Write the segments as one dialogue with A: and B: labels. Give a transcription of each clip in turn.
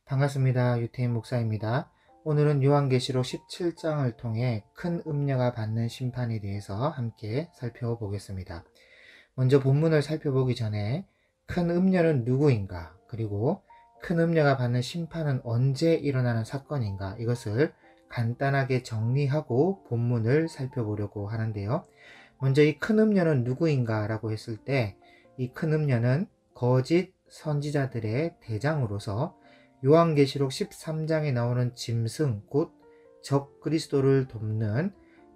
A: 반갑습니다. 유태인 목사입니다. 오늘은 요한계시록 17장을 통해 큰 음녀가 받는 심판에 대해서 함께 살펴보겠습니다. 먼저 본문을 살펴보기 전에 큰 음녀는 누구인가, 그리고 큰 음녀가 받는 심판은 언제 일어나는 사건인가, 이것을 간단하게 정리하고 본문을 살펴보려고 하는데요. 먼저 이 큰 음녀는 누구인가 라고 했을 때, 이 큰 음녀는 거짓 선지자들의 대장으로서 요한계시록 13장에 나오는 짐승, 곧 적그리스도를 돕는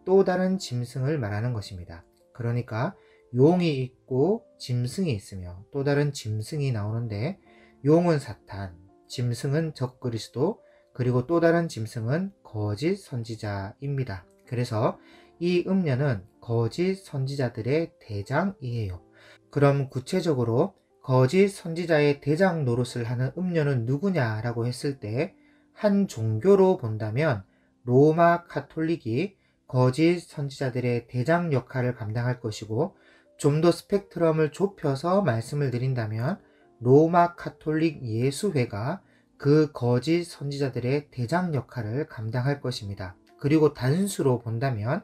A: 또 다른 짐승을 말하는 것입니다. 그러니까 용이 있고 짐승이 있으며 또 다른 짐승이 나오는데, 용은 사탄, 짐승은 적그리스도, 그리고 또 다른 짐승은 거짓 선지자입니다. 그래서 이 음녀는 거짓 선지자들의 대장이에요. 그럼 구체적으로 거짓 선지자의 대장 노릇을 하는 음녀는 누구냐라고 했을 때, 한 종교로 본다면 로마 카톨릭이 거짓 선지자들의 대장 역할을 감당할 것이고, 좀 더 스펙트럼을 좁혀서 말씀을 드린다면 로마 카톨릭 예수회가 그 거짓 선지자들의 대장 역할을 감당할 것입니다. 그리고 단수로 본다면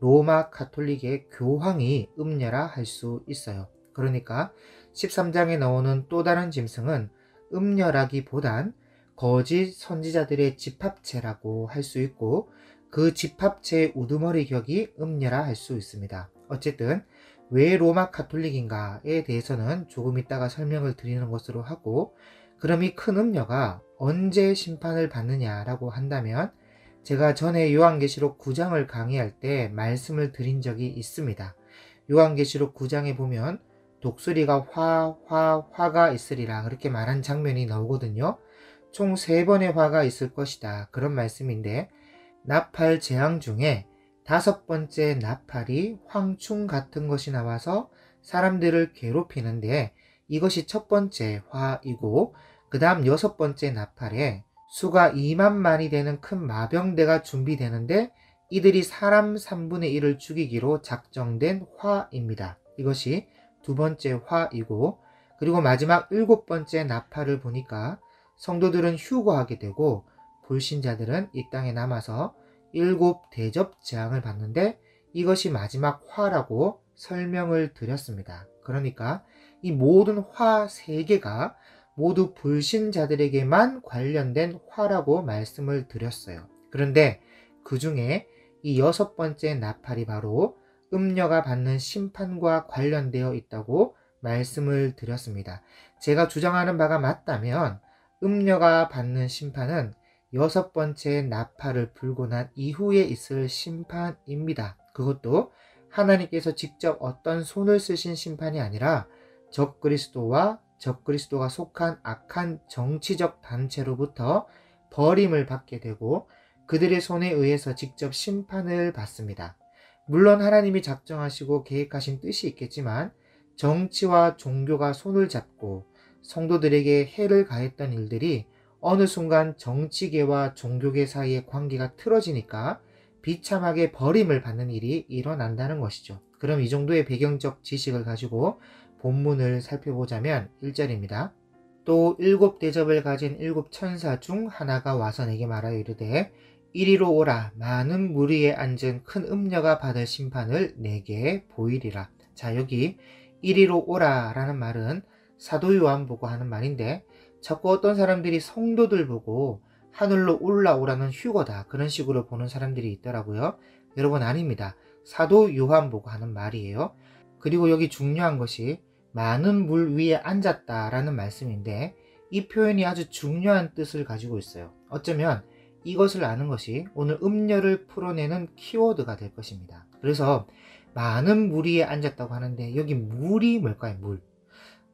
A: 로마 카톨릭의 교황이 음녀라 할 수 있어요. 그러니까 13장에 나오는 또 다른 짐승은 음녀라기보단 거짓 선지자들의 집합체라고 할 수 있고, 그 집합체의 우두머리 격이 음녀라 할 수 있습니다. 어쨌든 왜 로마 카톨릭인가에 대해서는 조금 이따가 설명을 드리는 것으로 하고, 그럼 이 큰 음녀가 언제 심판을 받느냐라고 한다면, 제가 전에 요한계시록 9장을 강의할 때 말씀을 드린 적이 있습니다. 요한계시록 9장에 보면 독수리가 화가 있으리라 그렇게 말한 장면이 나오거든요. 총 3번의 화가 있을 것이다, 그런 말씀인데, 나팔 재앙 중에 5번째 나팔이 황충 같은 것이 나와서 사람들을 괴롭히는데, 이것이 첫 번째 화이고, 그 다음 6번째 나팔에 수가 2만만이 되는 큰 마병대가 준비되는데, 이들이 사람 3분의 1을 죽이기로 작정된 화입니다. 이것이 두 번째 화이고, 그리고 마지막 7번째 나팔을 보니까 성도들은 휴거하게 되고 불신자들은 이 땅에 남아서 7 대접 재앙을 받는데, 이것이 마지막 화라고 설명을 드렸습니다. 그러니까 이 모든 화 3개가 모두 불신자들에게만 관련된 화라고 말씀을 드렸어요. 그런데 그 중에 이 6번째 나팔이 바로 음녀가 받는 심판과 관련되어 있다고 말씀을 드렸습니다. 제가 주장하는 바가 맞다면 음녀가 받는 심판은 6번째 나팔을 불고 난 이후에 있을 심판입니다. 그것도 하나님께서 직접 어떤 손을 쓰신 심판이 아니라 적그리스도와 적그리스도가 속한 악한 정치적 단체로부터 버림을 받게 되고, 그들의 손에 의해서 직접 심판을 받습니다. 물론 하나님이 작정하시고 계획하신 뜻이 있겠지만, 정치와 종교가 손을 잡고 성도들에게 해를 가했던 일들이 어느 순간 정치계와 종교계 사이의 관계가 틀어지니까 비참하게 버림을 받는 일이 일어난다는 것이죠. 그럼 이 정도의 배경적 지식을 가지고 본문을 살펴보자면 1절입니다. 또 7 대접을 가진 7 천사 중 하나가 와서 내게 말하여 이르되, 이리로 오라, 많은 무리에 앉은 큰 음녀가 받을 심판을 내게 보이리라. 자, 여기 이리로 오라 라는 말은 사도 요한 보고 하는 말인데, 자꾸 어떤 사람들이 성도들 보고 하늘로 올라오라는 휴거다, 그런 식으로 보는 사람들이 있더라고요. 여러분, 아닙니다. 사도 요한 보고 하는 말이에요. 그리고 여기 중요한 것이 많은 물 위에 앉았다 라는 말씀인데, 이 표현이 아주 중요한 뜻을 가지고 있어요. 어쩌면 이것을 아는 것이 오늘 음녀를 풀어내는 키워드가 될 것입니다. 그래서 많은 물 위에 앉았다고 하는데, 여기 물이 뭘까요? 물.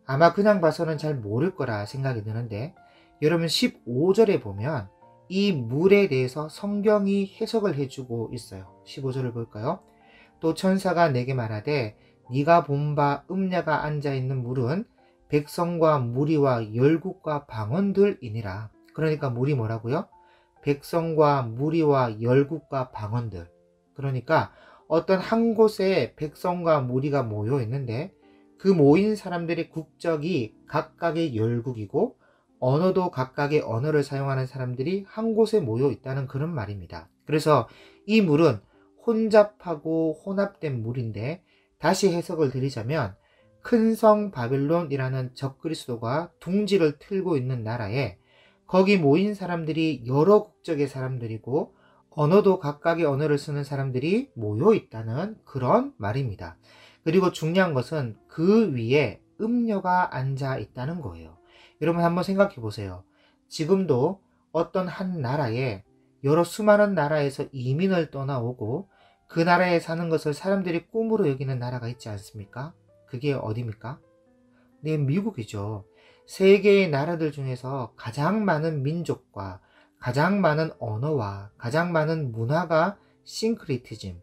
A: 아마 그냥 봐서는 잘 모를 거라 생각이 드는데, 여러분 15절에 보면 이 물에 대해서 성경이 해석을 해주고 있어요. 15절을 볼까요? 또 천사가 내게 말하되, 네가 본 바 음녀가 앉아있는 물은 백성과 무리와 열국과 방언들이니라. 그러니까 물이 뭐라고요? 백성과 무리와 열국과 방언들. 그러니까 어떤 한 곳에 백성과 무리가 모여 있는데, 그 모인 사람들의 국적이 각각의 열국이고 언어도 각각의 언어를 사용하는 사람들이 한 곳에 모여 있다는 그런 말입니다. 그래서 이 물은 혼잡하고 혼합된 물인데, 다시 해석을 드리자면 큰 성 바벨론이라는 적그리스도가 둥지를 틀고 있는 나라에 거기 모인 사람들이 여러 국적의 사람들이고 언어도 각각의 언어를 쓰는 사람들이 모여 있다는 그런 말입니다. 그리고 중요한 것은 그 위에 음녀가 앉아 있다는 거예요. 여러분 한번 생각해 보세요. 지금도 어떤 한 나라에 여러 수많은 나라에서 이민을 떠나오고 그 나라에 사는 것을 사람들이 꿈으로 여기는 나라가 있지 않습니까? 그게 어디입니까? 네, 미국이죠. 세계의 나라들 중에서 가장 많은 민족과 가장 많은 언어와 가장 많은 문화가 싱크리티즘,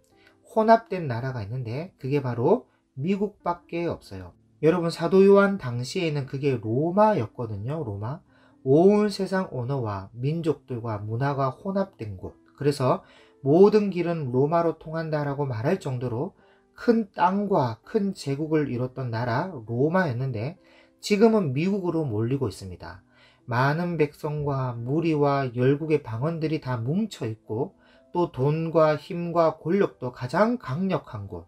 A: 혼합된 나라가 있는데 그게 바로 미국밖에 없어요. 여러분 사도 요한 당시에는 그게 로마였거든요. 로마. 온 세상 언어와 민족들과 문화가 혼합된 곳. 그래서 모든 길은 로마로 통한다라고 말할 정도로 큰 땅과 큰 제국을 이뤘던 나라 로마였는데 지금은 미국으로 몰리고 있습니다. 많은 백성과 무리와 열국의 방언들이 다 뭉쳐 있고 또 돈과 힘과 권력도 가장 강력한 곳,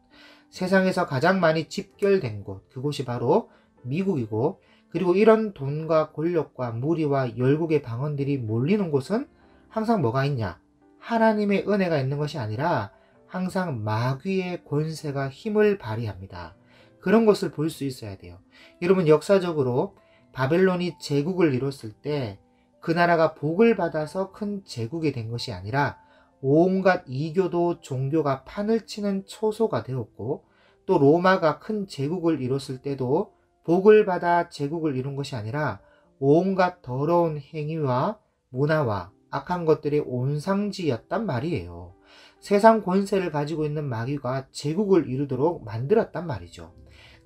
A: 세상에서 가장 많이 집결된 곳, 그곳이 바로 미국이고, 그리고 이런 돈과 권력과 무리와 열국의 방언들이 몰리는 곳은 항상 뭐가 있냐? 하나님의 은혜가 있는 것이 아니라 항상 마귀의 권세가 힘을 발휘합니다. 그런 것을 볼 수 있어야 돼요. 여러분 역사적으로 바벨론이 제국을 이뤘을 때 그 나라가 복을 받아서 큰 제국이 된 것이 아니라 온갖 이교도 종교가 판을 치는 초소가 되었고, 또 로마가 큰 제국을 이뤘을 때도 복을 받아 제국을 이룬 것이 아니라 온갖 더러운 행위와 문화와 악한 것들의 온상지였단 말이에요. 세상 권세를 가지고 있는 마귀가 제국을 이루도록 만들었단 말이죠.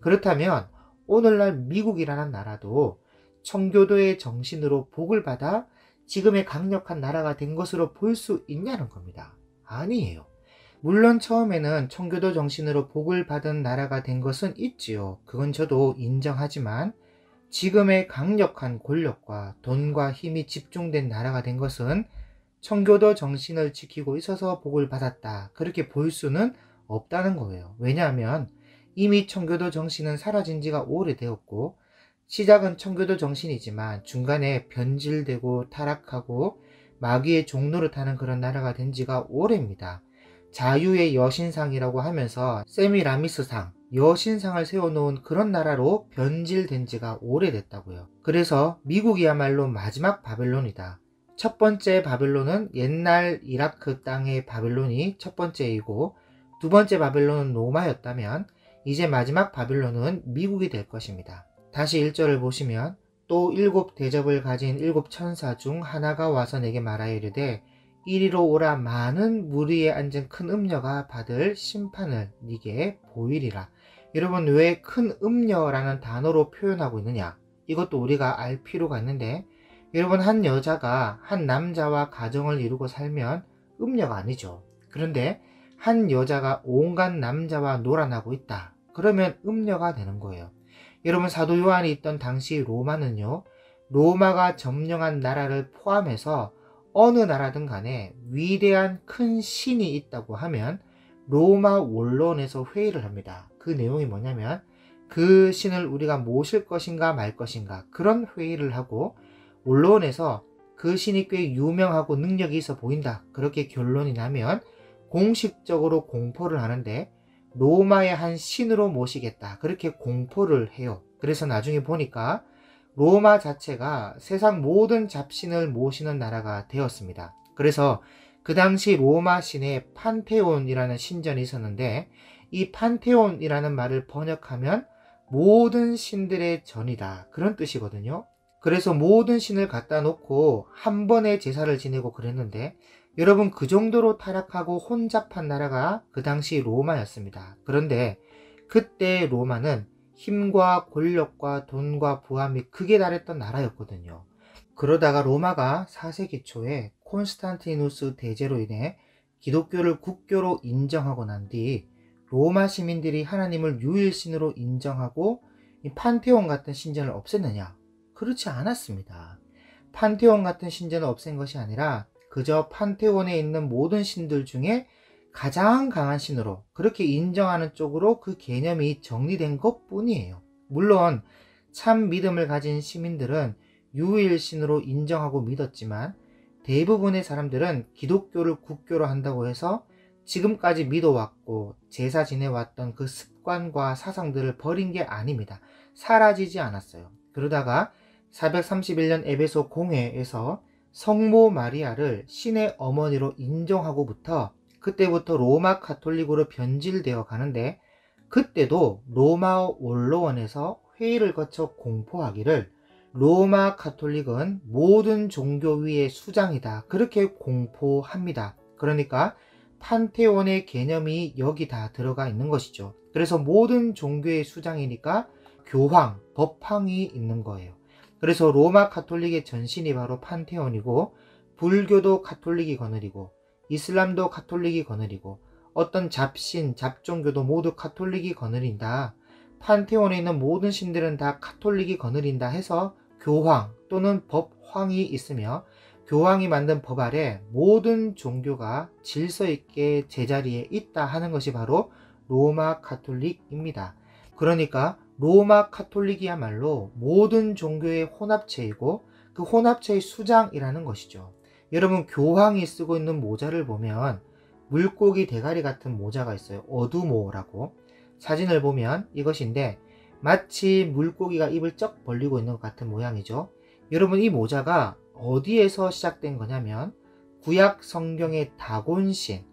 A: 그렇다면 오늘날 미국이라는 나라도 청교도의 정신으로 복을 받아 지금의 강력한 나라가 된 것으로 볼 수 있냐는 겁니다. 아니에요. 물론 처음에는 청교도 정신으로 복을 받은 나라가 된 것은 있지요. 그건 저도 인정하지만 지금의 강력한 권력과 돈과 힘이 집중된 나라가 된 것은 청교도 정신을 지키고 있어서 복을 받았다, 그렇게 볼 수는 없다는 거예요. 왜냐하면 이미 청교도 정신은 사라진 지가 오래되었고, 시작은 청교도 정신이지만 중간에 변질되고 타락하고 마귀의 종로를 타는 그런 나라가 된 지가 오래입니다. 자유의 여신상이라고 하면서 세미라미스상, 여신상을 세워놓은 그런 나라로 변질된 지가 오래됐다고요. 그래서 미국이야말로 마지막 바벨론이다. 첫 번째 바벨론은 옛날 이라크 땅의 바벨론이 첫 번째이고, 두 번째 바벨론은 로마였다면 이제 마지막 바벨론은 미국이 될 것입니다. 다시 1절을 보시면, 또 7 대접을 가진 7 천사 중 하나가 와서 내게 말하여 이르되 이리로 오라, 많은 무리에 앉은 큰 음녀가 받을 심판을 네게 보이리라. 여러분 왜 큰 음녀라는 단어로 표현하고 있느냐? 이것도 우리가 알 필요가 있는데, 여러분 한 여자가 한 남자와 가정을 이루고 살면 음녀가 아니죠. 그런데 한 여자가 온갖 남자와 놀아나고 있다, 그러면 음녀가 되는 거예요. 여러분 사도 요한이 있던 당시 로마는요, 로마가 점령한 나라를 포함해서 어느 나라든 간에 위대한 큰 신이 있다고 하면 로마 원론에서 회의를 합니다. 그 내용이 뭐냐면 그 신을 우리가 모실 것인가 말 것인가, 그런 회의를 하고 원론에서 그 신이 꽤 유명하고 능력이 있어 보인다, 그렇게 결론이 나면 공식적으로 공포를 하는데 로마의 한 신으로 모시겠다, 그렇게 공포를 해요. 그래서 나중에 보니까 로마 자체가 세상 모든 잡신을 모시는 나라가 되었습니다. 그래서 그 당시 로마 신에 판테온이라는 신전이 있었는데, 이 판테온이라는 말을 번역하면 모든 신들의 전이다, 그런 뜻이거든요. 그래서 모든 신을 갖다 놓고 한 번의 제사를 지내고 그랬는데, 여러분 그 정도로 타락하고 혼잡한 나라가 그 당시 로마였습니다. 그런데 그때 로마는 힘과 권력과 돈과 부함이 극에 달했던 나라였거든요. 그러다가 로마가 4세기 초에 콘스탄티누스 대제로 인해 기독교를 국교로 인정하고 난 뒤 로마 시민들이 하나님을 유일신으로 인정하고 이 판테온 같은 신전을 없앴느냐? 그렇지 않았습니다. 판테온 같은 신전을 없앤 것이 아니라 그저 판테온에 있는 모든 신들 중에 가장 강한 신으로 그렇게 인정하는 쪽으로 그 개념이 정리된 것 뿐이에요. 물론 참 믿음을 가진 시민들은 유일신으로 인정하고 믿었지만 대부분의 사람들은 기독교를 국교로 한다고 해서 지금까지 믿어왔고 제사 지내왔던 그 습관과 사상들을 버린 게 아닙니다. 사라지지 않았어요. 그러다가 431년 에베소 공회에서 성모 마리아를 신의 어머니로 인정하고부터 그때부터 로마 가톨릭으로 변질되어 가는데, 그때도 로마 원로원에서 회의를 거쳐 공포하기를 로마 가톨릭은 모든 종교 위의 수장이다, 그렇게 공포합니다. 그러니까 판테온의 개념이 여기 다 들어가 있는 것이죠. 그래서 모든 종교의 수장이니까 교황, 법황이 있는 거예요. 그래서 로마 가톨릭의 전신이 바로 판테온이고, 불교도 가톨릭이 거느리고 이슬람도 가톨릭이 거느리고 어떤 잡신, 잡종교도 모두 가톨릭이 거느린다. 판테온에 있는 모든 신들은 다 가톨릭이 거느린다 해서 교황 또는 법황이 있으며, 교황이 만든 법 아래 모든 종교가 질서 있게 제자리에 있다 하는 것이 바로 로마 가톨릭입니다. 그러니까 로마 가톨릭이야말로 모든 종교의 혼합체이고 그 혼합체의 수장이라는 것이죠. 여러분, 교황이 쓰고 있는 모자를 보면 물고기 대가리 같은 모자가 있어요. 어두모라고. 사진을 보면 이것인데 마치 물고기가 입을 쩍 벌리고 있는 것 같은 모양이죠. 여러분, 이 모자가 어디에서 시작된 거냐면 구약 성경의 다곤신,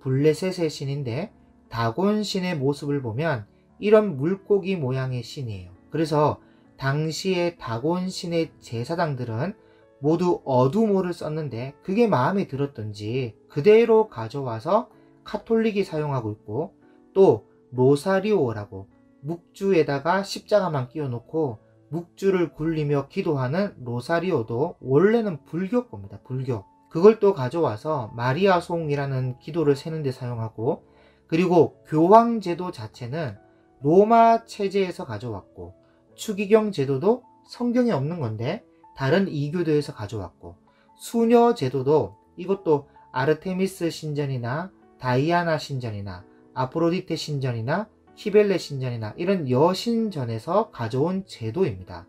A: 블레셋의 신인데 다곤신의 모습을 보면 이런 물고기 모양의 신이에요. 그래서 당시의 다곤신의 제사장들은 모두 어두모를 썼는데 그게 마음에 들었던지 그대로 가져와서 카톨릭이 사용하고 있고, 또 로사리오라고 묵주에다가 십자가만 끼워놓고 묵주를 굴리며 기도하는 로사리오도 원래는 불교 겁니다. 불교. 그걸 또 가져와서 마리아송이라는 기도를 세는 데 사용하고, 그리고 교황 제도 자체는 로마 체제에서 가져왔고, 추기경 제도도 성경에 없는 건데 다른 이교도에서 가져왔고, 수녀 제도도 이것도 아르테미스 신전이나 다이아나 신전이나 아프로디테 신전이나 키벨레 신전이나 이런 여신전에서 가져온 제도입니다.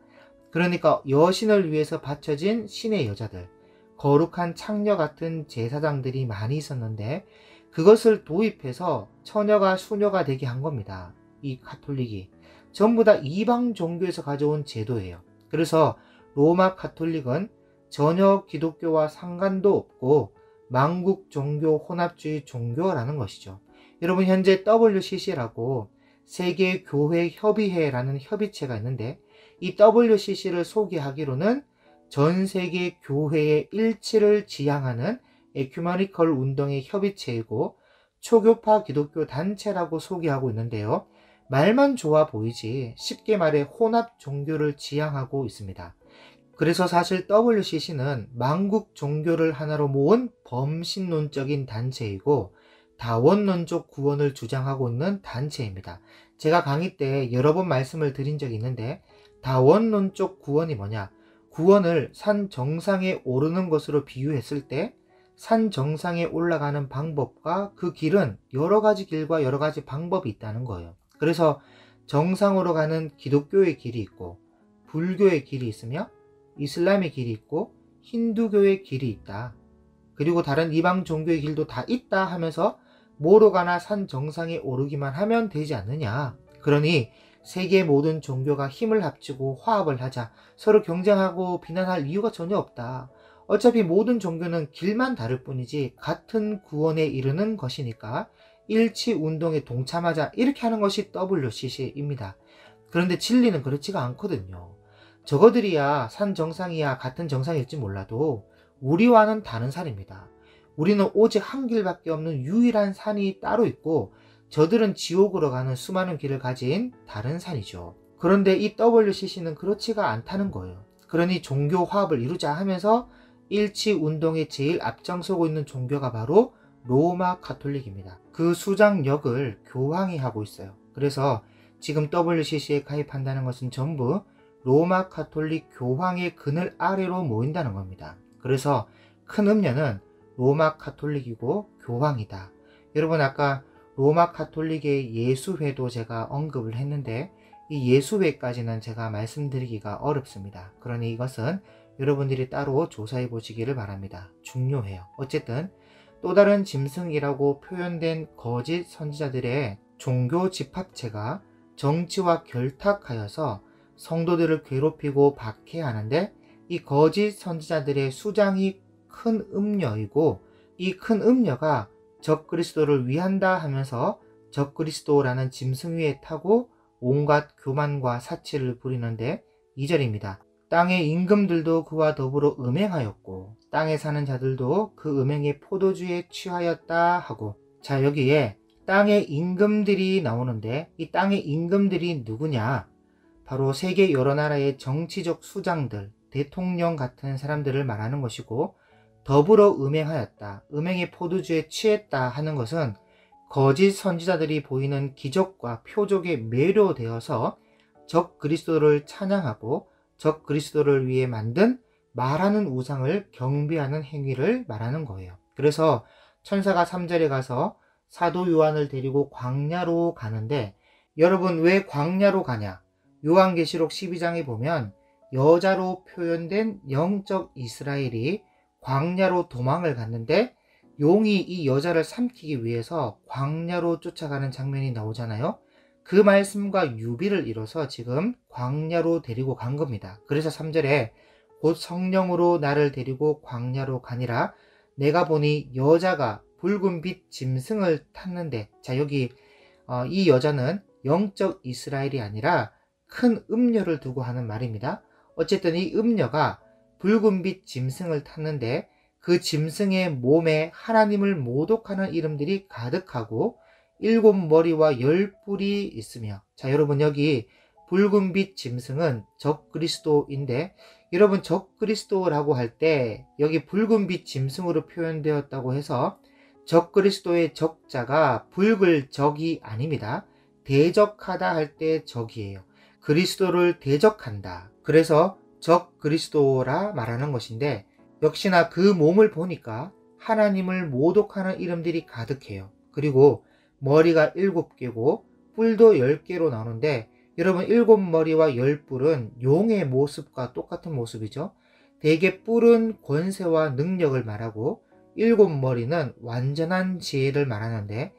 A: 그러니까 여신을 위해서 바쳐진 신의 여자들, 거룩한 창녀 같은 제사장들이 많이 있었는데 그것을 도입해서 처녀가 수녀가 되게 한 겁니다. 이 가톨릭이 전부 다 이방 종교에서 가져온 제도예요. 그래서 로마 가톨릭은 전혀 기독교와 상관도 없고 만국 종교 혼합주의 종교라는 것이죠. 여러분, 현재 WCC라고 세계교회협의회라는 협의체가 있는데 이 WCC를 소개하기로는 전 세계 교회의 일치를 지향하는 에큐메니컬 운동의 협의체이고 초교파 기독교 단체라고 소개하고 있는데요. 말만 좋아 보이지 쉽게 말해 혼합 종교를 지향하고 있습니다. 그래서 사실 WCC는 만국 종교를 하나로 모은 범신론적인 단체이고 다원론적 구원을 주장하고 있는 단체입니다. 제가 강의 때 여러 번 말씀을 드린 적이 있는데 다원론적 구원이 뭐냐? 구원을 산 정상에 오르는 것으로 비유했을 때 산 정상에 올라가는 방법과 그 길은 여러 가지 길과 여러 가지 방법이 있다는 거예요. 그래서 정상으로 가는 기독교의 길이 있고 불교의 길이 있으며 이슬람의 길이 있고 힌두교의 길이 있다. 그리고 다른 이방 종교의 길도 다 있다 하면서 뭐로 가나 산 정상에 오르기만 하면 되지 않느냐. 그러니 세계 모든 종교가 힘을 합치고 화합을 하자. 서로 경쟁하고 비난할 이유가 전혀 없다. 어차피 모든 종교는 길만 다를 뿐이지 같은 구원에 이르는 것이니까 일치 운동에 동참하자. 이렇게 하는 것이 WCC입니다. 그런데 진리는 그렇지가 않거든요. 저거들이야 산 정상이야 같은 정상일지 몰라도 우리와는 다른 산입니다. 우리는 오직 한 길밖에 없는 유일한 산이 따로 있고 저들은 지옥으로 가는 수많은 길을 가진 다른 산이죠. 그런데 이 WCC는 그렇지가 않다는 거예요. 그러니 종교 화합을 이루자 하면서 일치 운동에 제일 앞장서고 있는 종교가 바로 로마 가톨릭입니다. 그 수장 역을 교황이 하고 있어요. 그래서 지금 WCC에 가입한다는 것은 전부 로마 가톨릭 교황의 그늘 아래로 모인다는 겁니다. 그래서 큰 음녀는 로마 가톨릭이고 교황이다. 여러분 아까 로마 가톨릭의 예수회도 제가 언급을 했는데 이 예수회까지는 제가 말씀드리기가 어렵습니다. 그러니 이것은 여러분들이 따로 조사해 보시기를 바랍니다. 중요해요. 어쨌든 또 다른 짐승이라고 표현된 거짓 선지자들의 종교 집합체가 정치와 결탁하여서 성도들을 괴롭히고 박해하는데 이 거짓 선지자들의 수장이 큰 음녀이고 이 큰 음녀가 적그리스도를 위한다 하면서 적그리스도라는 짐승 위에 타고 온갖 교만과 사치를 부리는데 2절입니다. 땅의 임금들도 그와 더불어 음행하였고 땅에 사는 자들도 그 음행의 포도주에 취하였다 하고, 자 여기에 땅의 임금들이 나오는데 이 땅의 임금들이 누구냐? 바로 세계 여러 나라의 정치적 수장들, 대통령 같은 사람들을 말하는 것이고, 더불어 음행하였다, 음행의 포도주에 취했다 하는 것은 거짓 선지자들이 보이는 기적과 표적에 매료되어서 적 그리스도를 찬양하고 적 그리스도를 위해 만든 말하는 우상을 경배하는 행위를 말하는 거예요. 그래서 천사가 3절에 가서 사도 요한을 데리고 광야로 가는데, 여러분 왜 광야로 가냐? 요한계시록 12장에 보면 여자로 표현된 영적 이스라엘이 광야로 도망을 갔는데 용이 이 여자를 삼키기 위해서 광야로 쫓아가는 장면이 나오잖아요. 그 말씀과 유비를 이뤄서 지금 광야로 데리고 간 겁니다. 그래서 3절에 곧 성령으로 나를 데리고 광야로 가니라. 내가 보니 여자가 붉은 빛 짐승을 탔는데, 자 여기 이 여자는 영적 이스라엘이 아니라 큰 음녀를 두고 하는 말입니다. 어쨌든 이 음녀가 붉은 빛 짐승을 탔는데 그 짐승의 몸에 하나님을 모독하는 이름들이 가득하고 7머리와 10뿔이 있으며, 자 여러분 여기 붉은 빛 짐승은 적그리스도인데, 여러분 적그리스도라고 할 때 여기 붉은 빛 짐승으로 표현되었다고 해서 적그리스도의 적자가 붉을 적이 아닙니다. 대적하다 할 때 적이에요. 그리스도를 대적한다. 그래서 적그리스도라 말하는 것인데, 역시나 그 몸을 보니까 하나님을 모독하는 이름들이 가득해요. 그리고 머리가 7개고 뿔도 10개로 나오는데, 여러분 7머리와 10뿔은 용의 모습과 똑같은 모습이죠. 대개 뿔은 권세와 능력을 말하고 7머리는 완전한 지혜를 말하는데,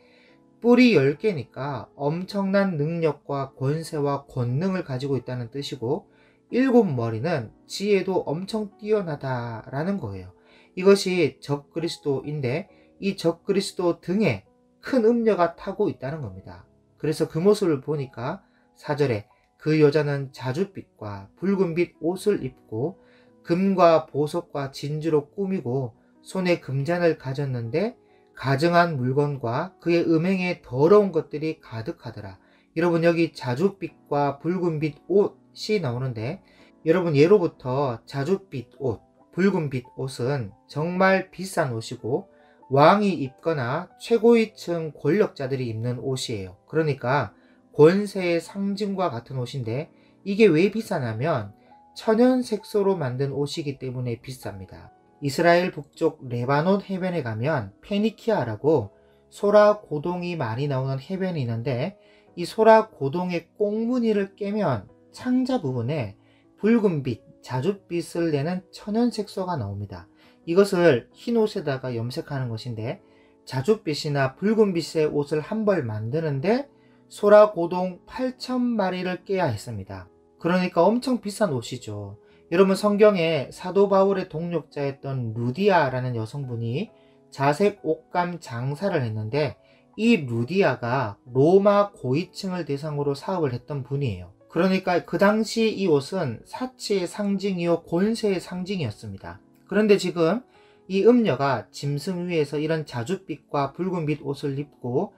A: 뿔이 10개니까 엄청난 능력과 권세와 권능을 가지고 있다는 뜻이고, 7머리는 지혜도 엄청 뛰어나다라는 거예요. 이것이 적그리스도인데 이 적그리스도 등에 큰 음녀가 타고 있다는 겁니다. 그래서 그 모습을 보니까 4절에 그 여자는 자줏빛과 붉은빛 옷을 입고 금과 보석과 진주로 꾸미고 손에 금잔을 가졌는데 가증한 물건과 그의 음행에 더러운 것들이 가득하더라. 여러분 여기 자줏빛과 붉은빛 옷이 나오는데, 여러분 예로부터 자줏빛 옷, 붉은빛 옷은 정말 비싼 옷이고 왕이 입거나 최고위층 권력자들이 입는 옷이에요. 그러니까 권세의 상징과 같은 옷인데, 이게 왜 비싸냐면 천연색소로 만든 옷이기 때문에 비쌉니다. 이스라엘 북쪽 레바논 해변에 가면 페니키아라고 소라 고동이 많이 나오는 해변이 있는데, 이 소라 고동의 꽁무니를 깨면 창자 부분에 붉은빛, 자줏빛을 내는 천연색소가 나옵니다. 이것을 흰 옷에다가 염색하는 것인데, 자줏빛이나 붉은빛의 옷을 한 벌 만드는데 소라 고동 8,000마리를 깨야 했습니다. 그러니까 엄청 비싼 옷이죠. 여러분 성경에 사도 바울의 동력자였던 루디아라는 여성분이 자색 옷감 장사를 했는데, 이 루디아가 로마 고위층을 대상으로 사업을 했던 분이에요. 그러니까 그 당시 이 옷은 사치의 상징이요 권세의 상징이었습니다. 그런데 지금 이 음녀가 짐승 위에서 이런 자줏빛과 붉은빛 옷을 입고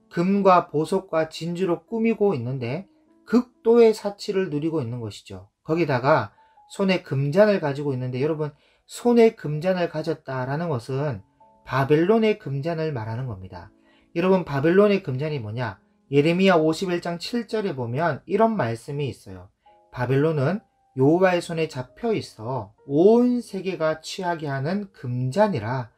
A: 금과 보석과 진주로 꾸미고 있는데 극도의 사치를 누리고 있는 것이죠. 거기다가 손에 금잔을 가지고 있는데, 여러분 손에 금잔을 가졌다라는 것은 바벨론의 금잔을 말하는 겁니다. 여러분 바벨론의 금잔이 뭐냐? 예레미야 51장 7절에 보면 이런 말씀이 있어요. 바벨론은 여호와의 손에 잡혀 있어 온 세계가 취하게 하는 금잔이라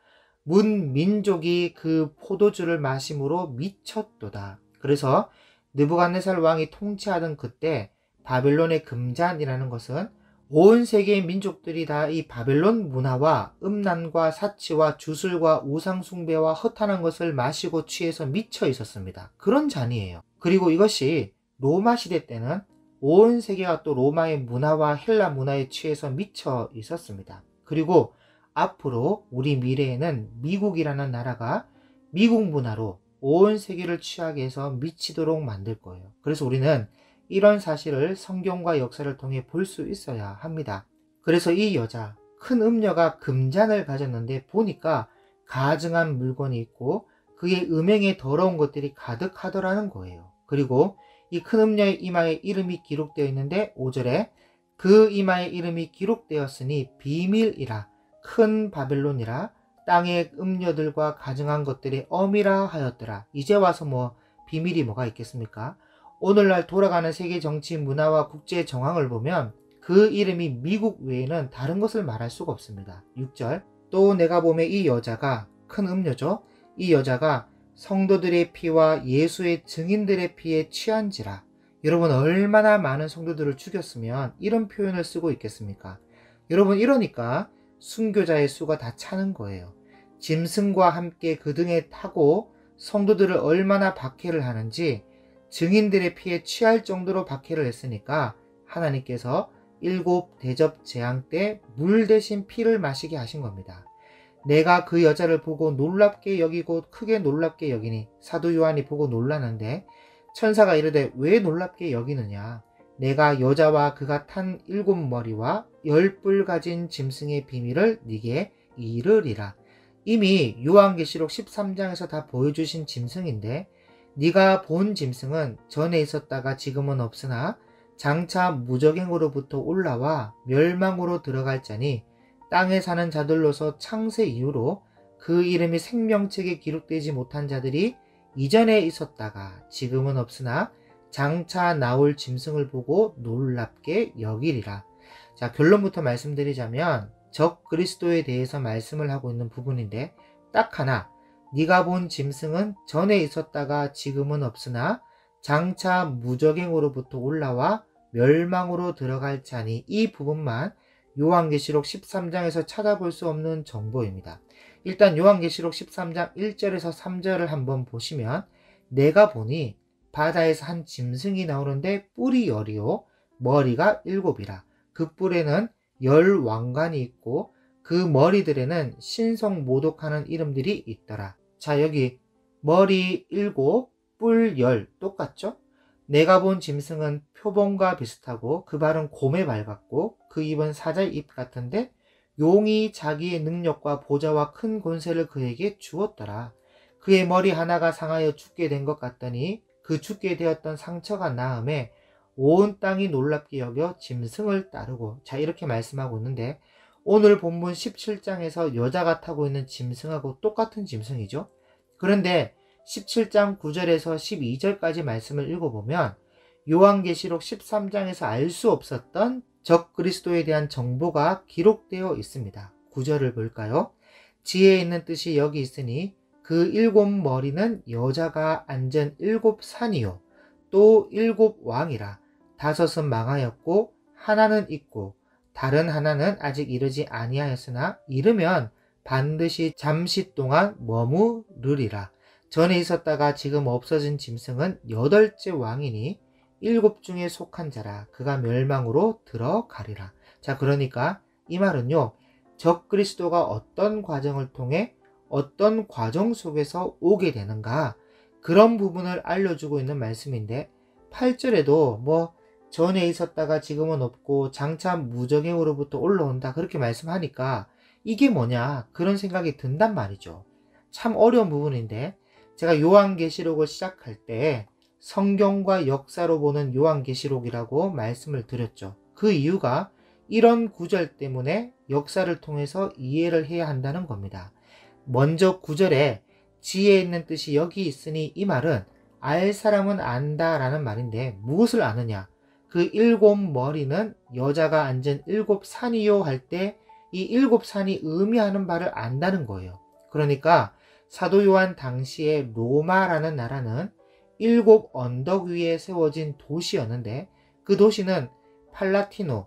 A: 문 민족이 그 포도주를 마심으로 미쳤도다. 그래서 느부갓네살 왕이 통치하던 그때 바벨론의 금잔이라는 것은 온 세계의 민족들이 다 이 바벨론 문화와 음란과 사치와 주술과 우상숭배와 허탄한 것을 마시고 취해서 미쳐 있었습니다. 그런 잔이에요. 그리고 이것이 로마 시대 때는 온 세계가 또 로마의 문화와 헬라 문화에 취해서 미쳐 있었습니다. 그리고 앞으로 우리 미래에는 미국이라는 나라가 미국 문화로 온 세계를 취하게 해서 미치도록 만들 거예요. 그래서 우리는 이런 사실을 성경과 역사를 통해 볼 수 있어야 합니다. 그래서 이 여자, 큰 음녀가 금잔을 가졌는데 보니까 가증한 물건이 있고 그의 음행에 더러운 것들이 가득하더라는 거예요. 그리고 이 큰 음녀의 이마에 이름이 기록되어 있는데 5절에 그 이마에 이름이 기록되었으니 비밀이라 큰 바벨론이라 땅의 음녀들과 가증한 것들의 엄이라 하였더라. 이제 와서 뭐 비밀이 뭐가 있겠습니까? 오늘날 돌아가는 세계 정치 문화와 국제 정황을 보면 그 이름이 미국 외에는 다른 것을 말할 수가 없습니다. 6절 또 내가 보매 이 여자가 큰 음녀죠. 이 여자가 성도들의 피와 예수의 증인들의 피에 취한지라. 여러분 얼마나 많은 성도들을 죽였으면 이런 표현을 쓰고 있겠습니까? 여러분 이러니까 순교자의 수가 다 차는 거예요. 짐승과 함께 그 등에 타고 성도들을 얼마나 박해를 하는지 증인들의 피에 취할 정도로 박해를 했으니까 하나님께서 7 대접 재앙 때 물 대신 피를 마시게 하신 겁니다. 내가 그 여자를 보고 놀랍게 여기고 크게 놀랍게 여기니 사도 요한이 보고 놀라는데 천사가 이르되 왜 놀랍게 여기느냐 내가 여자와 그가 탄 7머리와 10뿔 가진 짐승의 비밀을 네게 이르리라. 이미 요한계시록 13장에서 다 보여주신 짐승인데 네가 본 짐승은 전에 있었다가 지금은 없으나 장차 무적행으로부터 올라와 멸망으로 들어갈 자니 땅에 사는 자들로서 창세 이후로 그 이름이 생명책에 기록되지 못한 자들이 이전에 있었다가 지금은 없으나 장차 나올 짐승을 보고 놀랍게 여기리라. 자, 결론부터 말씀드리자면 적 그리스도에 대해서 말씀을 하고 있는 부분인데 딱 하나, 네가 본 짐승은 전에 있었다가 지금은 없으나 장차 무적행으로부터 올라와 멸망으로 들어갈 자니 이 부분만 요한계시록 13장에서 찾아볼 수 없는 정보입니다. 일단 요한계시록 13장 1절에서 3절을 한번 보시면 내가 보니 바다에서 한 짐승이 나오는데 뿔이 10이요 머리가 7이라. 그 뿔에는 10 왕관이 있고 그 머리들에는 신성 모독하는 이름들이 있더라. 자, 여기 머리 7, 뿔 10 똑같죠? 내가 본 짐승은 표범과 비슷하고 그 발은 곰의 발 같고 그 입은 사자의 입 같은데 용이 자기의 능력과 보좌와 큰 권세를 그에게 주었더라. 그의 머리 하나가 상하여 죽게 된 것 같더니 그 죽게 되었던 상처가 나음에 온 땅이 놀랍게 여겨 짐승을 따르고, 자, 이렇게 말씀하고 있는데 오늘 본문 17장에서 여자가 타고 있는 짐승하고 똑같은 짐승이죠. 그런데 17장 9절에서 12절까지 말씀을 읽어보면 요한계시록 13장에서 알 수 없었던 적 그리스도에 대한 정보가 기록되어 있습니다. 9절을 볼까요? 지혜에 있는 뜻이 여기 있으니 그 7머리는 여자가 앉은 7산이요 또 7왕이라. 5은 망하였고 하나는 있고 다른 하나는 아직 이르지 아니하였으나 이르면 반드시 잠시 동안 머무르리라. 전에 있었다가 지금 없어진 짐승은 8째 왕이니 7 중에 속한 자라. 그가 멸망으로 들어가리라. 자, 그러니까 이 말은요, 적 그리스도가 어떤 과정을 통해 어떤 과정 속에서 오게 되는가, 그런 부분을 알려주고 있는 말씀인데 8절에도 뭐 전에 있었다가 지금은 없고 장차 무적행으로부터 올라온다 그렇게 말씀하니까 이게 뭐냐 그런 생각이 든단 말이죠. 참 어려운 부분인데 제가 요한계시록을 시작할 때 성경과 역사로 보는 요한계시록이라고 말씀을 드렸죠. 그 이유가 이런 구절 때문에 역사를 통해서 이해를 해야 한다는 겁니다. 먼저 9절에 지혜에 있는 뜻이 여기 있으니 이 말은 알 사람은 안다 라는 말인데 무엇을 아느냐? 그 일곱 머리는 여자가 앉은 일곱 산이요 할 때 이 일곱 산이 의미하는 바를 안다는 거예요. 그러니까 사도 요한 당시에 로마라는 나라는 일곱 언덕 위에 세워진 도시였는데 그 도시는 팔라티노,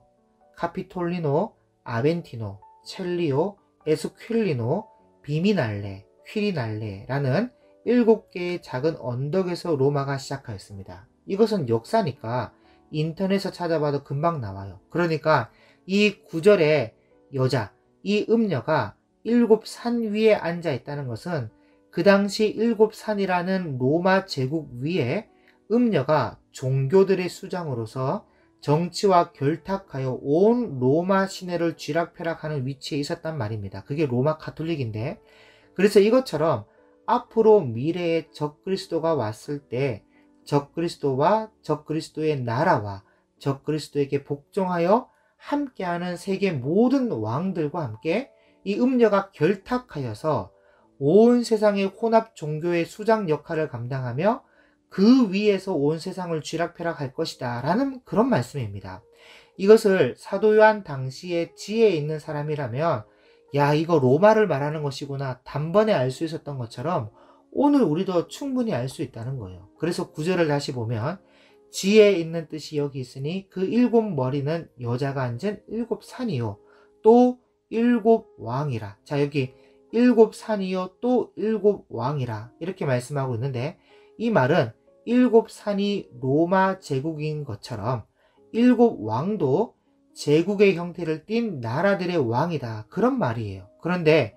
A: 카피톨리노, 아벤티노, 첼리오, 에스퀼리노, 비미날레, 퀴리날레라는 7개의 작은 언덕에서 로마가 시작하였습니다. 이것은 역사니까 인터넷에서 찾아봐도 금방 나와요. 그러니까 이 구절의 여자, 이 음녀가 7산 위에 앉아 있다는 것은 그 당시 7산이라는 로마 제국 위에 음녀가 종교들의 수장으로서 정치와 결탁하여 온 로마 시내를 쥐락펴락하는 위치에 있었단 말입니다. 그게 로마 가톨릭인데, 그래서 이것처럼 앞으로 미래에 적그리스도가 왔을 때 적그리스도와 적그리스도의 나라와 적그리스도에게 복종하여 함께하는 세계 모든 왕들과 함께 이 음녀가 결탁하여서 온 세상의 혼합 종교의 수장 역할을 감당하며 그 위에서 온 세상을 쥐락펴락할 것이다 라는 그런 말씀입니다. 이것을 사도 요한 당시에 지혜에 있는 사람이라면 야, 이거 로마를 말하는 것이구나 단번에 알 수 있었던 것처럼 오늘 우리도 충분히 알 수 있다는 거예요. 그래서 구절을 다시 보면 지혜에 있는 뜻이 여기 있으니 그 7머리는 여자가 앉은 7산이요 또 7왕이라. 자, 여기 7산이요 또 7왕이라 이렇게 말씀하고 있는데, 이 말은 7산이 로마 제국인 것처럼 7왕도 제국의 형태를 띤 나라들의 왕이다, 그런 말이에요. 그런데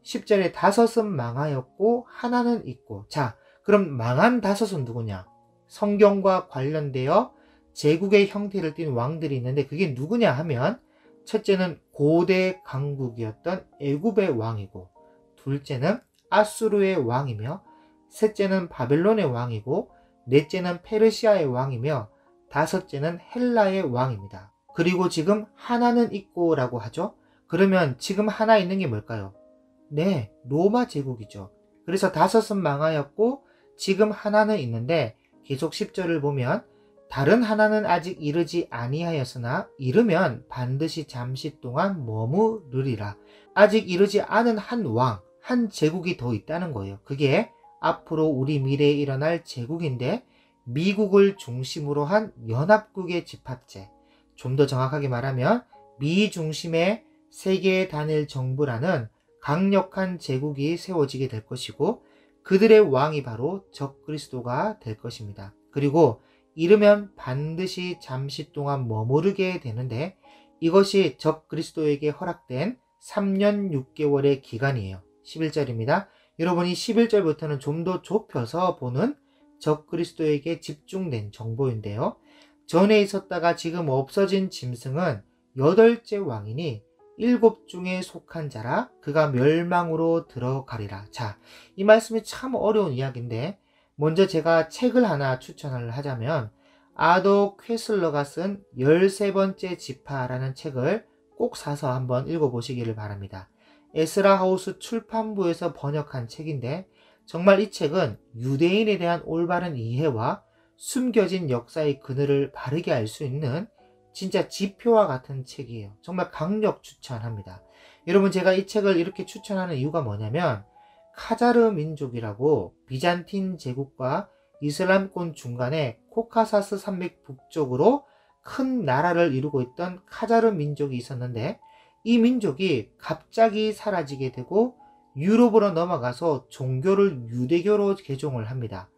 A: 10절에 5은 망하였고 하나는 있고. 자, 그럼 망한 5은 누구냐? 성경과 관련되어 제국의 형태를 띤 왕들이 있는데 그게 누구냐 하면, 첫째는 고대 강국이었던 애굽의 왕이고, 둘째는 아수르의 왕이며, 셋째는 바벨론의 왕이고, 넷째는 페르시아의 왕이며, 다섯째는 헬라의 왕입니다. 그리고 지금 하나는 있고 라고 하죠. 그러면 지금 하나 있는 게 뭘까요? 네, 로마 제국이죠. 그래서 5은 망하였고 지금 하나는 있는데, 계속 10절을 보면 다른 하나는 아직 이르지 아니하였으나 이르면 반드시 잠시 동안 머무르리라. 아직 이르지 않은 한 왕, 한 제국이 더 있다는 거예요. 그게 앞으로 우리 미래에 일어날 제국인데, 미국을 중심으로 한 연합국의 집합체, 좀 더 정확하게 말하면 미 중심의 세계의 단일 정부라는 강력한 제국이 세워지게 될 것이고, 그들의 왕이 바로 적그리스도가 될 것입니다. 그리고 이르면 반드시 잠시 동안 머무르게 되는데, 이것이 적그리스도에게 허락된 3년 6개월의 기간이에요. 11절입니다. 여러분이 11절부터는 좀 더 좁혀서 보는 적그리스도에게 집중된 정보인데요. 전에 있었다가 지금 없어진 짐승은 8째 왕이니 7 중에 속한 자라. 그가 멸망으로 들어가리라. 자, 이 말씀이 참 어려운 이야기인데, 먼저 제가 책을 하나 추천을 하자면 아도 퀘슬러가 쓴 13번째 지파라는 책을 꼭 사서 한번 읽어보시기를 바랍니다. 에스라 하우스 출판부에서 번역한 책인데, 정말 이 책은 유대인에 대한 올바른 이해와 숨겨진 역사의 그늘을 바르게 알 수 있는 진짜 지표와 같은 책이에요. 정말 강력 추천합니다. 여러분, 제가 이 책을 이렇게 추천하는 이유가 뭐냐면, 카자르 민족이라고 비잔틴 제국과 이슬람권 중간에 코카사스 산맥 북쪽으로 큰 나라를 이루고 있던 카자르 민족이 있었는데, 이 민족이 갑자기 사라지게 되고 유럽으로 넘어가서 종교를 유대교로 개종을 합니다.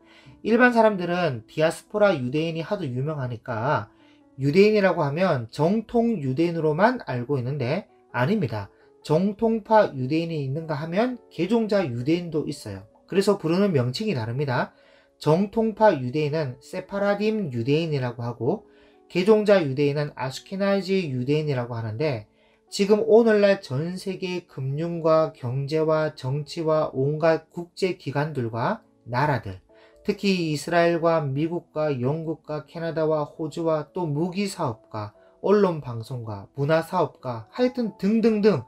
A: 일반 사람들은 디아스포라 유대인이 하도 유명하니까 유대인이라고 하면 정통 유대인으로만 알고 있는데, 아닙니다. 정통파 유대인이 있는가 하면 개종자 유대인도 있어요. 그래서 부르는 명칭이 다릅니다. 정통파 유대인은 세파라딤 유대인이라고 하고, 개종자 유대인은 아슈케나지 유대인이라고 하는데, 지금 오늘날 전 세계의 금융과 경제와 정치와 온갖 국제기관들과 나라들, 특히 이스라엘과 미국과 영국과 캐나다와 호주와 또 무기사업가, 언론방송가, 문화사업가, 하여튼 등등등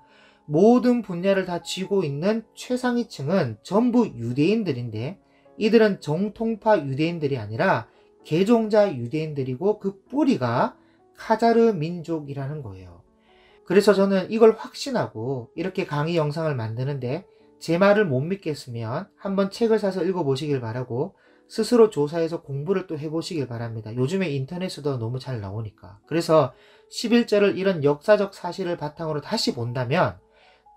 A: 모든 분야를 다 쥐고 있는 최상위층은 전부 유대인들인데, 이들은 정통파 유대인들이 아니라 개종자 유대인들이고 그 뿌리가 카자르 민족이라는 거예요. 그래서 저는 이걸 확신하고 이렇게 강의 영상을 만드는데 제 말을 못 믿겠으면 한번 책을 사서 읽어보시길 바라고 스스로 조사해서 공부를 또 해보시길 바랍니다. 요즘에 인터넷에도 너무 잘 나오니까. 그래서 11절을 이런 역사적 사실을 바탕으로 다시 본다면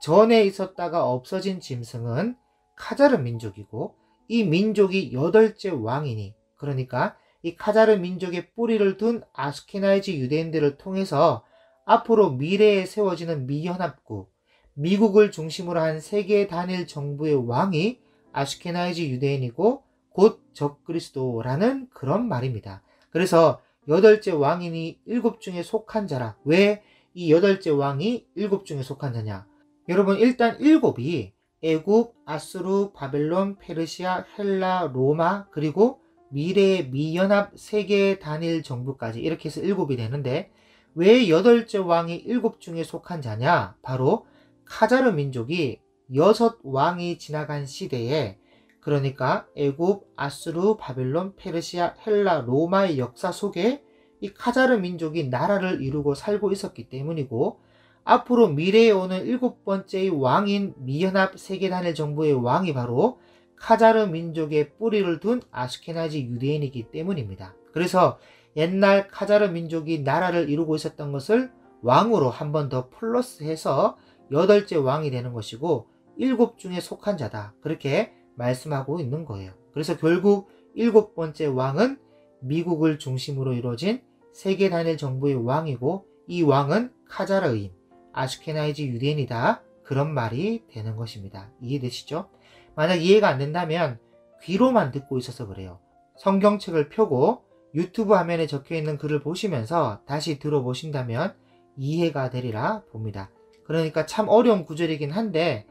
A: 전에 있었다가 없어진 짐승은 카자르 민족이고 이 민족이 8째 왕이니, 그러니까 이 카자르 민족의 뿌리를 둔 아스케나이지 유대인들을 통해서 앞으로 미래에 세워지는 미연합국, 미국을 중심으로 한 세계 단일 정부의 왕이 아스케나이지 유대인이고 곧 적그리스도라는 그런 말입니다. 그래서 8째 왕이니 7 중에 속한 자라. 왜 이 8째 왕이 7 중에 속한 자냐? 여러분, 일단 7이 애굽, 아수르, 바벨론, 페르시아, 헬라, 로마, 그리고 미래의 미연합 세계 단일 정부까지 이렇게 해서 7이 되는데 왜 8째 왕이 7 중에 속한 자냐? 바로 카자르 민족이 6 왕이 지나간 시대에, 그러니까 애굽, 아수르, 바벨론, 페르시아, 헬라, 로마의 역사 속에 이 카자르 민족이 나라를 이루고 살고 있었기 때문이고, 앞으로 미래에 오는 7번째의 왕인 미연합 세계 단일 정부의 왕이 바로 카자르 민족의 뿌리를 둔 아스케나지 유대인이기 때문입니다. 그래서 옛날 카자르 민족이 나라를 이루고 있었던 것을 왕으로 한 번 더 플러스해서 8째 왕이 되는 것이고 7 중에 속한 자다, 그렇게 말씀하고 있는 거예요. 그래서 결국 7번째 왕은 미국을 중심으로 이루어진 세계 단일 정부의 왕이고 이 왕은 카자르인 아슈케나이지 유대인이다, 그런 말이 되는 것입니다. 이해되시죠? 만약 이해가 안 된다면 귀로만 듣고 있어서 그래요. 성경책을 펴고 유튜브 화면에 적혀있는 글을 보시면서 다시 들어보신다면 이해가 되리라 봅니다. 그러니까 참 어려운 구절이긴 한데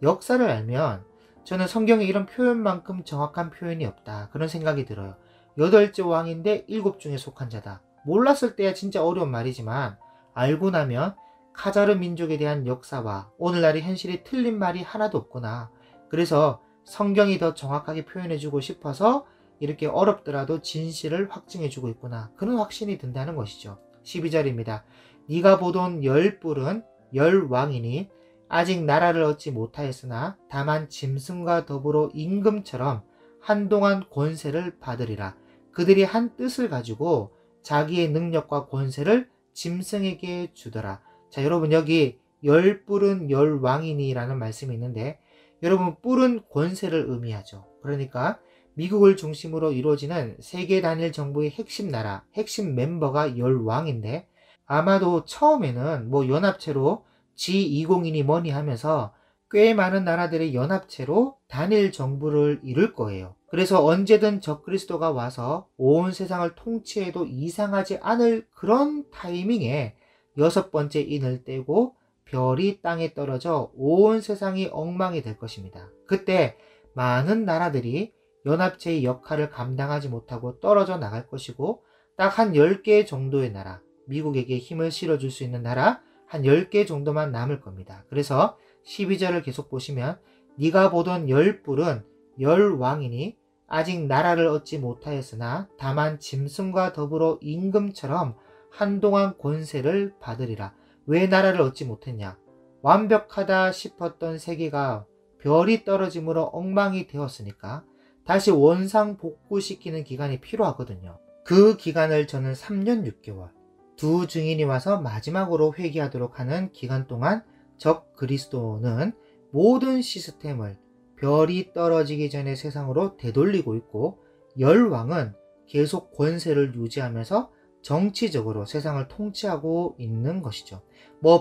A: 역사를 알면 저는 성경에 이런 표현만큼 정확한 표현이 없다, 그런 생각이 들어요. 8째 왕인데 7 중에 속한 자다. 몰랐을 때야 진짜 어려운 말이지만 알고 나면 카자르 민족에 대한 역사와 오늘날의 현실이 틀린 말이 하나도 없구나. 그래서 성경이 더 정확하게 표현해주고 싶어서 이렇게 어렵더라도 진실을 확증해주고 있구나, 그런 확신이 든다는 것이죠. 12절입니다. 네가 보던 10뿔은 10왕이니 아직 나라를 얻지 못하였으나 다만 짐승과 더불어 임금처럼 한동안 권세를 받으리라. 그들이 한 뜻을 가지고 자기의 능력과 권세를 짐승에게 주더라. 자, 여러분, 여기 10뿔은 10왕이니 라는 말씀이 있는데, 여러분, 뿔은 권세를 의미하죠. 그러니까 미국을 중심으로 이루어지는 세계 단일 정부의 핵심 나라, 핵심 멤버가 10왕인데 아마도 처음에는 연합체로 G20이니 뭐니 하면서 꽤 많은 나라들의 연합체로 단일 정부를 이룰 거예요. 그래서 언제든 적그리스도가 와서 온 세상을 통치해도 이상하지 않을 그런 타이밍에 6번째 인을 떼고 별이 땅에 떨어져 온 세상이 엉망이 될 것입니다. 그때 많은 나라들이 연합체의 역할을 감당하지 못하고 떨어져 나갈 것이고 딱 한 10개 정도의 나라, 미국에게 힘을 실어줄 수 있는 나라 한 10개 정도만 남을 겁니다. 그래서 12절을 계속 보시면 네가 보던 10뿔은 10왕이니 아직 나라를 얻지 못하였으나 다만 짐승과 더불어 임금처럼 한동안 권세를 받으리라. 왜 나라를 얻지 못했냐? 완벽하다 싶었던 세계가 별이 떨어짐으로 엉망이 되었으니까 다시 원상 복구시키는 기간이 필요하거든요. 그 기간을 저는 3년 6개월, 두 증인이 와서 마지막으로 회개하도록 하는 기간 동안 적 그리스도는 모든 시스템을 별이 떨어지기 전에 세상으로 되돌리고 있고, 열왕은 계속 권세를 유지하면서 정치적으로 세상을 통치하고 있는 것이죠.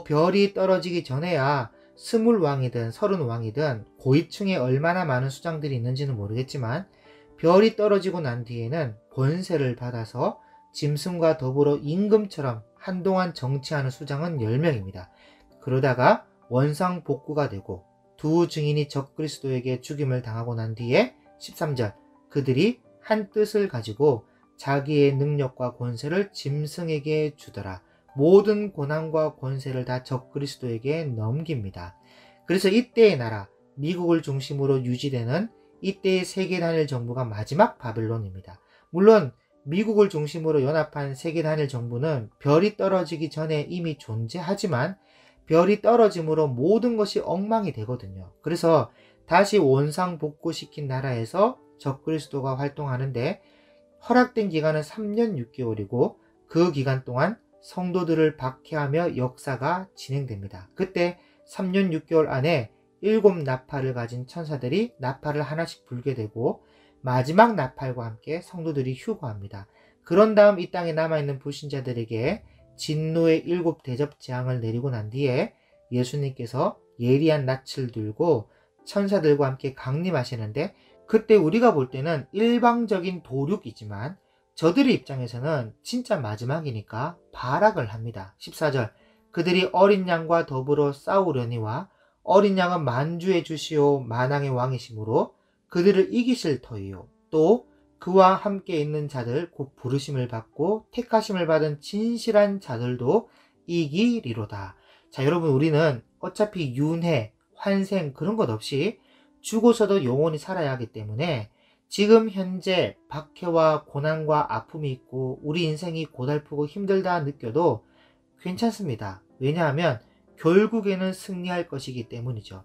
A: 별이 떨어지기 전에야 20왕이든 30왕이든 고위층에 얼마나 많은 수장들이 있는지는 모르겠지만 별이 떨어지고 난 뒤에는 권세를 받아서 짐승과 더불어 임금처럼 한동안 정치하는 수장은 10명입니다. 그러다가 원상 복구가 되고 두 증인이 적그리스도에게 죽임을 당하고 난 뒤에 13절, 그들이 한 뜻을 가지고 자기의 능력과 권세를 짐승에게 주더라. 모든 고난과 권세를 다 적그리스도에게 넘깁니다. 그래서 이때의 나라, 미국을 중심으로 유지되는 이때의 세계 단일 정부가 마지막 바벨론입니다. 물론 미국을 중심으로 연합한 세계 단일 정부는 별이 떨어지기 전에 이미 존재하지만 별이 떨어짐으로 모든 것이 엉망이 되거든요. 그래서 다시 원상복구시킨 나라에서 적그리스도가 활동하는데 허락된 기간은 3년 6개월이고 그 기간 동안 성도들을 박해하며 역사가 진행됩니다. 그때 3년 6개월 안에 7나팔을 가진 천사들이 나팔을 하나씩 불게 되고 마지막 나팔과 함께 성도들이 휴거합니다. 그런 다음 이 땅에 남아있는 불신자들에게 진노의 7대접 재앙을 내리고 난 뒤에 예수님께서 예리한 낯을 들고 천사들과 함께 강림하시는데 그때 우리가 볼 때는 일방적인 도륙이지만 저들의 입장에서는 진짜 마지막이니까 발악을 합니다. 14절 그들이 어린 양과 더불어 싸우려니와 어린 양은 만주의 주시오 만왕의 왕이시므로 그들을 이기실 터이요 또 그와 함께 있는 자들 곧 부르심을 받고 택하심을 받은 진실한 자들도 이기리로다. 자, 여러분 우리는 어차피 윤회, 환생 그런 것 없이 죽어서도 영원히 살아야 하기 때문에 지금 현재 박해와 고난과 아픔이 있고 우리 인생이 고달프고 힘들다 느껴도 괜찮습니다. 왜냐하면 결국에는 승리할 것이기 때문이죠.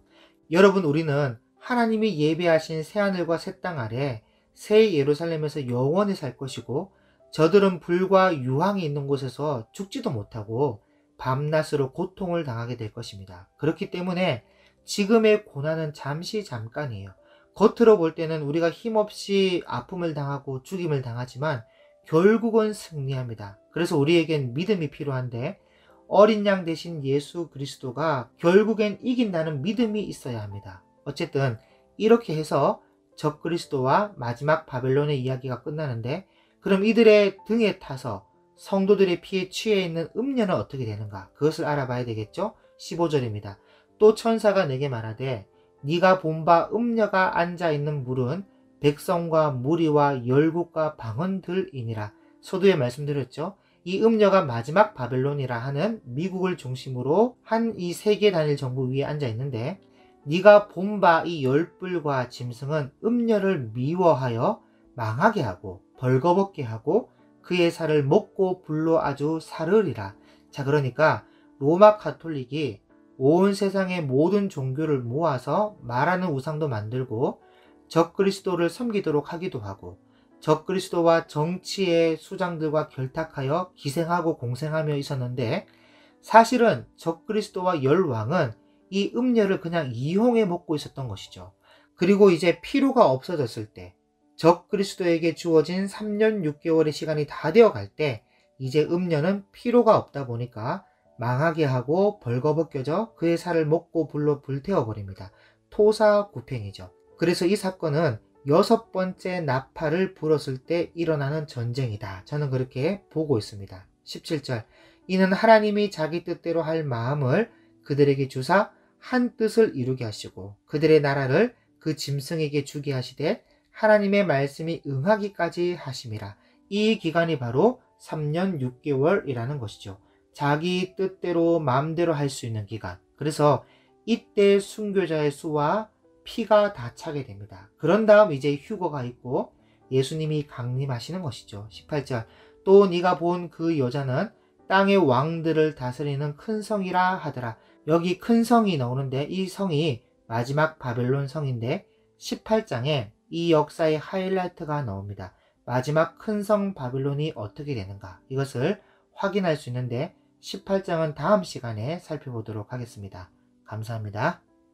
A: 여러분 우리는 하나님이 예배하신 새하늘과 새 땅 아래 새 예루살렘에서 영원히 살 것이고 저들은 불과 유황이 있는 곳에서 죽지도 못하고 밤낮으로 고통을 당하게 될 것입니다. 그렇기 때문에 지금의 고난은 잠깐이에요. 겉으로 볼 때는 우리가 힘없이 아픔을 당하고 죽임을 당하지만 결국은 승리합니다. 그래서 우리에겐 믿음이 필요한데 어린 양 대신 예수 그리스도가 결국엔 이긴다는 믿음이 있어야 합니다. 어쨌든 이렇게 해서 적그리스도와 마지막 바벨론의 이야기가 끝나는데 그럼 이들의 등에 타서 성도들의 피에 취해 있는 음녀는 어떻게 되는가? 그것을 알아봐야 되겠죠? 15절입니다. 또 천사가 내게 말하되 네가 본 바 음녀가 앉아있는 물은 백성과 무리와 열국과 방언들이니라. 서두에 말씀드렸죠. 이 음녀가 마지막 바벨론이라 하는 미국을 중심으로 한 이 세계 단일 정부 위에 앉아있는데 네가 본 바 이 열불과 짐승은 음녀를 미워하여 망하게 하고 벌거벗게 하고 그의 살을 먹고 불로 아주 사르리라. 자, 그러니까 로마 가톨릭이 온 세상의 모든 종교를 모아서 말하는 우상도 만들고 적그리스도를 섬기도록 하기도 하고 적그리스도와 정치의 수장들과 결탁하여 기생하고 공생하며 있었는데 사실은 적그리스도와 열왕은 이 음녀를 그냥 이용해 먹고 있었던 것이죠. 그리고 이제 필요가 없어졌을 때 적그리스도에게 주어진 3년 6개월의 시간이 다 되어갈 때 이제 음녀는 필요가 없다 보니까 망하게 하고 벌거벗겨져 그의 살을 먹고 불로 불태워버립니다. 토사구팽이죠. 그래서 이 사건은 6번째 나팔을 불었을 때 일어나는 전쟁이다. 저는 그렇게 보고 있습니다. 17절 이는 하나님이 자기 뜻대로 할 마음을 그들에게 주사 한 뜻을 이루게 하시고 그들의 나라를 그 짐승에게 주게 하시되 하나님의 말씀이 응하기까지 하심이라. 이 기간이 바로 3년 6개월이라는 것이죠. 자기 뜻대로 마음대로 할 수 있는 기간. 그래서 이때 순교자의 수와 피가 다 차게 됩니다. 그런 다음 이제 휴거가 있고 예수님이 강림하시는 것이죠. 18절 또 네가 본 그 여자는 땅의 왕들을 다스리는 큰 성이라 하더라. 여기 큰 성이 나오는데 이 성이 마지막 바벨론 성인데 18장에 이 역사의 하이라이트가 나옵니다. 마지막 큰 성 바벨론이 어떻게 되는가 이것을 확인할 수 있는데 18장은 다음 시간에 살펴보도록 하겠습니다. 감사합니다.